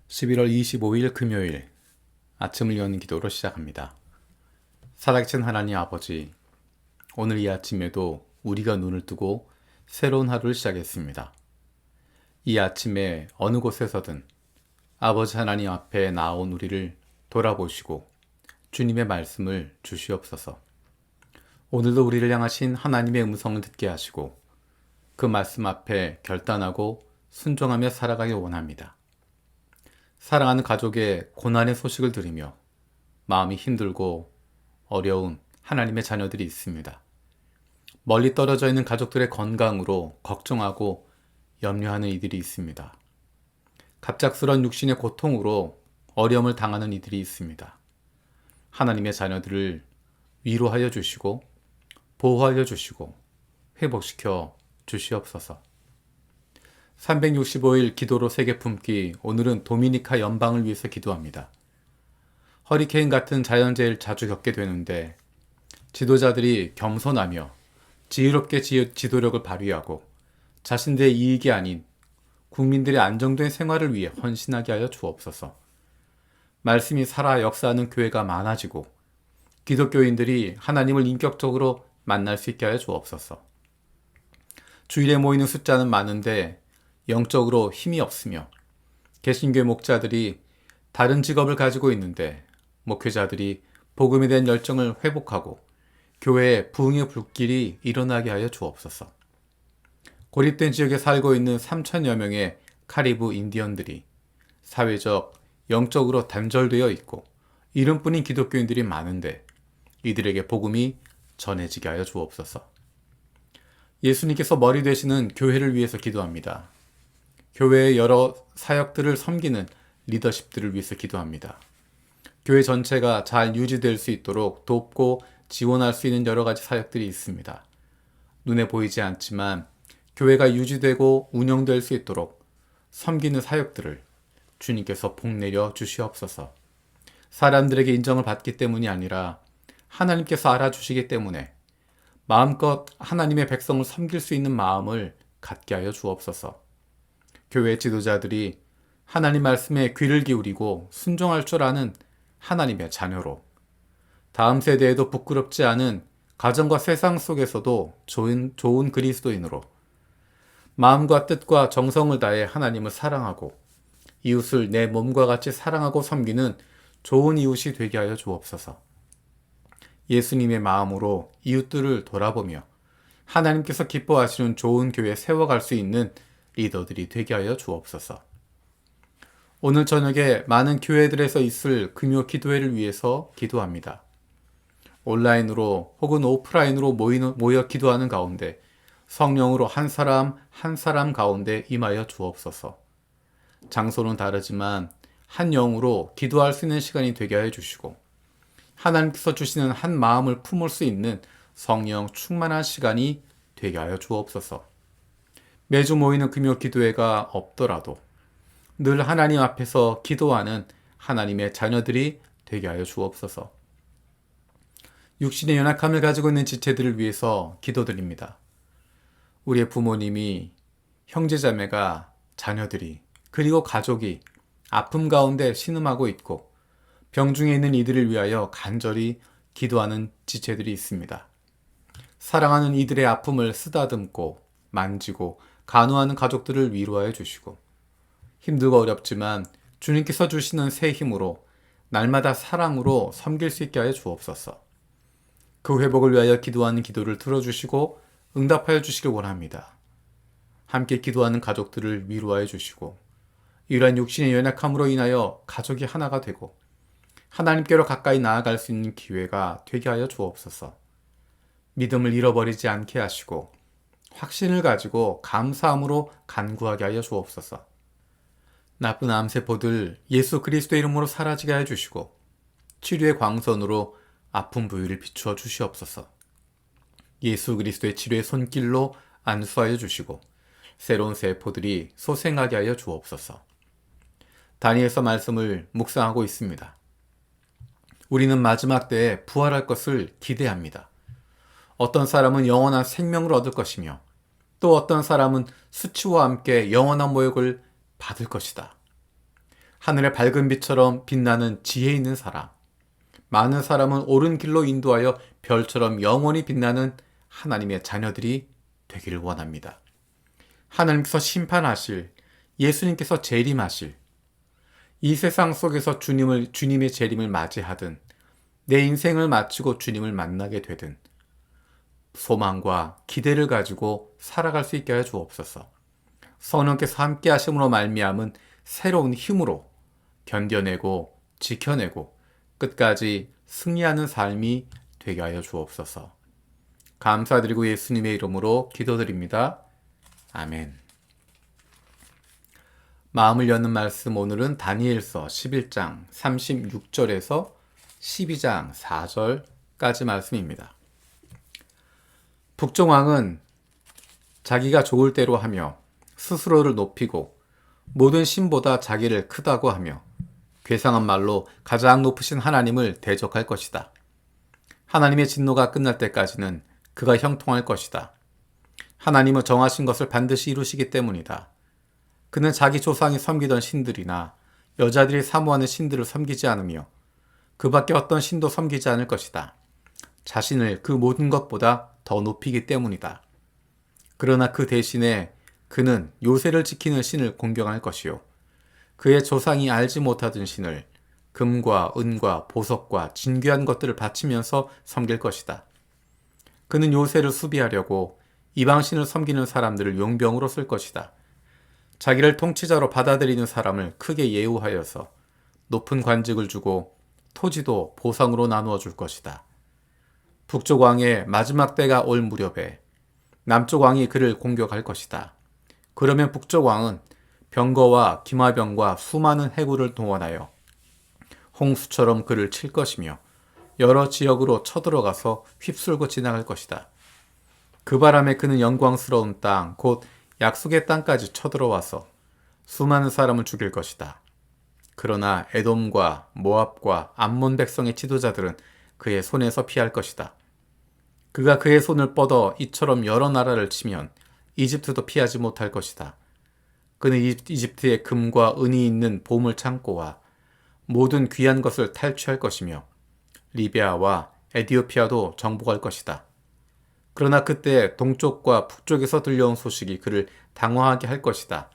11월 25일 금요일 아침을 여는 기도로 시작합니다. 살아계신 하나님 아버지, 오늘 이 아침에도 우리가 눈을 뜨고 새로운 하루를 시작했습니다. 이 아침에 어느 곳에서든 아버지 하나님 앞에 나온 우리를 돌아보시고 주님의 말씀을 주시옵소서. 오늘도 우리를 향하신 하나님의 음성을 듣게 하시고 그 말씀 앞에 결단하고 순종하며 살아가길 원합니다. 사랑하는 가족의 고난의 소식을 들으며 마음이 힘들고 어려운 하나님의 자녀들이 있습니다. 멀리 떨어져 있는 가족들의 건강으로 걱정하고 염려하는 이들이 있습니다. 갑작스런 육신의 고통으로 어려움을 당하는 이들이 있습니다. 하나님의 자녀들을 위로하여 주시고 보호하여 주시고 회복시켜 주시옵소서. 365일 기도로 세계 품기, 오늘은 도미니카 연방을 위해서 기도합니다. 허리케인 같은 자연재해를 자주 겪게 되는데 지도자들이 겸손하며 지혜롭게 지도력을 발휘하고 자신들의 이익이 아닌 국민들의 안정된 생활을 위해 헌신하게 하여 주옵소서. 말씀이 살아 역사하는 교회가 많아지고 기독교인들이 하나님을 인격적으로 만날 수 있게 하여 주옵소서. 주일에 모이는 숫자는 많은데 영적으로 힘이 없으며 개신교회 목자들이 다른 직업을 가지고 있는데 목회자들이 복음에 대한 열정을 회복하고 교회에 부흥의 불길이 일어나게 하여 주옵소서. 고립된 지역에 살고 있는 3천여 명의 카리브 인디언들이 사회적, 영적으로 단절되어 있고 이름뿐인 기독교인들이 많은데 이들에게 복음이 전해지게 하여 주옵소서. 예수님께서 머리 되시는 교회를 위해서 기도합니다. 교회의 여러 사역들을 섬기는 리더십들을 위해서 기도합니다. 교회 전체가 잘 유지될 수 있도록 돕고 지원할 수 있는 여러 가지 사역들이 있습니다. 눈에 보이지 않지만 교회가 유지되고 운영될 수 있도록 섬기는 사역들을 주님께서 복내려 주시옵소서. 사람들에게 인정을 받기 때문이 아니라 하나님께서 알아주시기 때문에 마음껏 하나님의 백성을 섬길 수 있는 마음을 갖게 하여 주옵소서. 교회 지도자들이 하나님 말씀에 귀를 기울이고 순종할 줄 아는 하나님의 자녀로 다음 세대에도 부끄럽지 않은 가정과 세상 속에서도 좋은 그리스도인으로 마음과 뜻과 정성을 다해 하나님을 사랑하고 이웃을 내 몸과 같이 사랑하고 섬기는 좋은 이웃이 되게 하여 주옵소서. 예수님의 마음으로 이웃들을 돌아보며 하나님께서 기뻐하시는 좋은 교회 세워갈 수 있는 리더들이 되게 하여 주옵소서. 오늘 저녁에 많은 교회들에서 있을 금요 기도회를 위해서 기도합니다. 온라인으로 혹은 오프라인으로 모여 기도하는 가운데 성령으로 한 사람 한 사람 가운데 임하여 주옵소서. 장소는 다르지만 한 영으로 기도할 수 있는 시간이 되게 하여 주시고 하나님께서 주시는 한 마음을 품을 수 있는 성령 충만한 시간이 되게 하여 주옵소서. 매주 모이는 금요 기도회가 없더라도 늘 하나님 앞에서 기도하는 하나님의 자녀들이 되게 하여 주옵소서. 육신의 연약함을 가지고 있는 지체들을 위해서 기도드립니다. 우리의 부모님이, 형제자매가, 자녀들이, 그리고 가족이 아픔 가운데 신음하고 있고 병중에 있는 이들을 위하여 간절히 기도하는 지체들이 있습니다. 사랑하는 이들의 아픔을 쓰다듬고 만지고 간호하는 가족들을 위로하여 주시고 힘들고 어렵지만 주님께서 주시는 새 힘으로 날마다 사랑으로 섬길 수 있게 하여 주옵소서. 그 회복을 위하여 기도하는 기도를 들어주시고 응답하여 주시길 원합니다. 함께 기도하는 가족들을 위로하여 주시고 이러한 육신의 연약함으로 인하여 가족이 하나가 되고 하나님께로 가까이 나아갈 수 있는 기회가 되게 하여 주옵소서. 믿음을 잃어버리지 않게 하시고 확신을 가지고 감사함으로 간구하게 하여 주옵소서. 나쁜 암세포들 예수 그리스도의 이름으로 사라지게 하여 주시고 치료의 광선으로 아픈 부위를 비추어 주시옵소서. 예수 그리스도의 치료의 손길로 안수하여 주시고 새로운 세포들이 소생하게 하여 주옵소서. 다니엘서 말씀을 묵상하고 있습니다. 우리는 마지막 때에 부활할 것을 기대합니다. 어떤 사람은 영원한 생명을 얻을 것이며 또 어떤 사람은 수치와 함께 영원한 모욕을 받을 것이다. 하늘의 밝은 빛처럼 빛나는 지혜 있는 사람, 많은 사람은 옳은 길로 인도하여 별처럼 영원히 빛나는 하나님의 자녀들이 되기를 원합니다. 하나님께서 심판하실, 예수님께서 재림하실, 이 세상 속에서 주님의 재림을 맞이하든 내 인생을 마치고 주님을 만나게 되든 소망과 기대를 가지고 살아갈 수 있게 하여 주옵소서. 성령께서 함께 하심으로 말미암은 새로운 힘으로 견뎌내고 지켜내고 끝까지 승리하는 삶이 되게 하여 주옵소서. 감사드리고 예수님의 이름으로 기도드립니다. 아멘. 마음을 여는 말씀, 오늘은 다니엘서 11장 36절에서 12장 4절까지 말씀입니다. 북종왕은 자기가 좋을 대로 하며 스스로를 높이고 모든 신보다 자기를 크다고 하며 괴상한 말로 가장 높으신 하나님을 대적할 것이다. 하나님의 진노가 끝날 때까지는 그가 형통할 것이다. 하나님은 정하신 것을 반드시 이루시기 때문이다. 그는 자기 조상이 섬기던 신들이나 여자들이 사모하는 신들을 섬기지 않으며 그 밖에 어떤 신도 섬기지 않을 것이다. 자신을 그 모든 것보다 더 높이기 때문이다. 그러나 그 대신에 그는 요새를 지키는 신을 공경할 것이요. 그의 조상이 알지 못하던 신을 금과 은과 보석과 진귀한 것들을 바치면서 섬길 것이다. 그는 요새를 수비하려고 이방신을 섬기는 사람들을 용병으로 쓸 것이다. 자기를 통치자로 받아들이는 사람을 크게 예우하여서 높은 관직을 주고 토지도 보상으로 나누어 줄 것이다. 북쪽 왕의 마지막 때가 올 무렵에 남쪽 왕이 그를 공격할 것이다. 그러면 북쪽 왕은 병거와 기마병과 수많은 해군을 동원하여 홍수처럼 그를 칠 것이며 여러 지역으로 쳐들어가서 휩쓸고 지나갈 것이다. 그 바람에 그는 영광스러운 땅, 곧 약속의 땅까지 쳐들어와서 수많은 사람을 죽일 것이다. 그러나 에돔과 모압과 암몬 백성의 지도자들은 그의 손에서 피할 것이다. 그가 그의 손을 뻗어 이처럼 여러 나라를 치면 이집트도 피하지 못할 것이다. 그는 이집트의 금과 은이 있는 보물 창고와 모든 귀한 것을 탈취할 것이며 리비아와 에디오피아도 정복할 것이다. 그러나 그때 동쪽과 북쪽에서 들려온 소식이 그를 당황하게 할 것이다.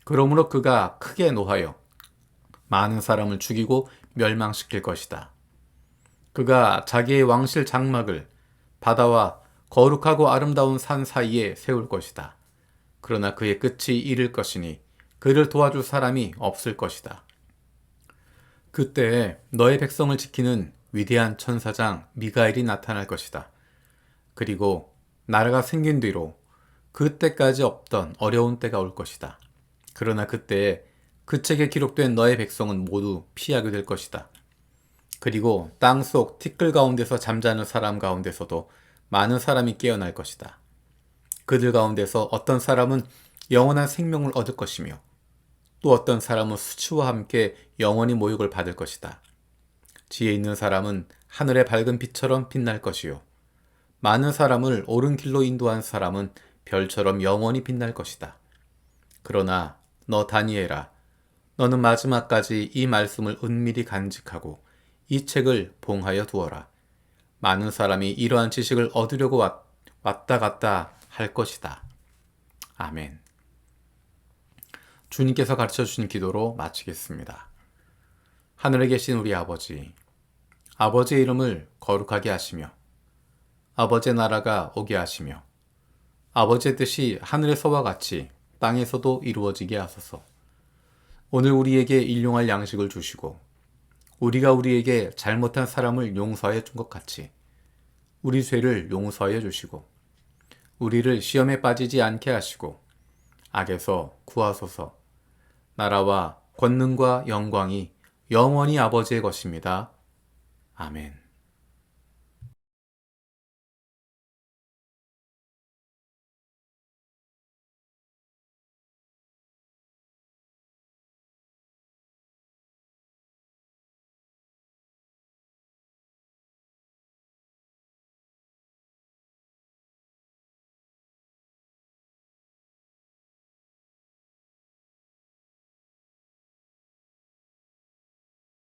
그러므로 그가 크게 노하여 많은 사람을 죽이고 멸망시킬 것이다. 그가 자기의 왕실 장막을 바다와 거룩하고 아름다운 산 사이에 세울 것이다. 그러나 그의 끝이 이를 것이니 그를 도와줄 사람이 없을 것이다. 그때 너의 백성을 지키는 위대한 천사장 미가엘이 나타날 것이다. 그리고 나라가 생긴 뒤로 그때까지 없던 어려운 때가 올 것이다. 그러나 그때에 그 책에 기록된 너의 백성은 모두 피하게 될 것이다. 그리고 땅속 티끌 가운데서 잠자는 사람 가운데서도 많은 사람이 깨어날 것이다. 그들 가운데서 어떤 사람은 영원한 생명을 얻을 것이며 또 어떤 사람은 수치와 함께 영원히 모욕을 받을 것이다. 지혜 있는 사람은 하늘의 밝은 빛처럼 빛날 것이요. 많은 사람을 옳은 길로 인도한 사람은 별처럼 영원히 빛날 것이다. 그러나 너 다니엘아, 너는 마지막까지 이 말씀을 은밀히 간직하고 이 책을 봉하여 두어라. 많은 사람이 이러한 지식을 얻으려고 왔다 갔다 할 것이다. 아멘. 주님께서 가르쳐 주신 기도로 마치겠습니다. 하늘에 계신 우리 아버지, 아버지의 이름을 거룩하게 하시며 아버지의 나라가 오게 하시며 아버지의 뜻이 하늘에서와 같이 땅에서도 이루어지게 하소서. 오늘 우리에게 일용할 양식을 주시고 우리가 우리에게 잘못한 사람을 용서하여 준 것 같이 우리 죄를 용서하여 주시고 우리를 시험에 빠지지 않게 하시고 악에서 구하소서. 나라와 권능과 영광이 영원히 아버지의 것입니다. 아멘.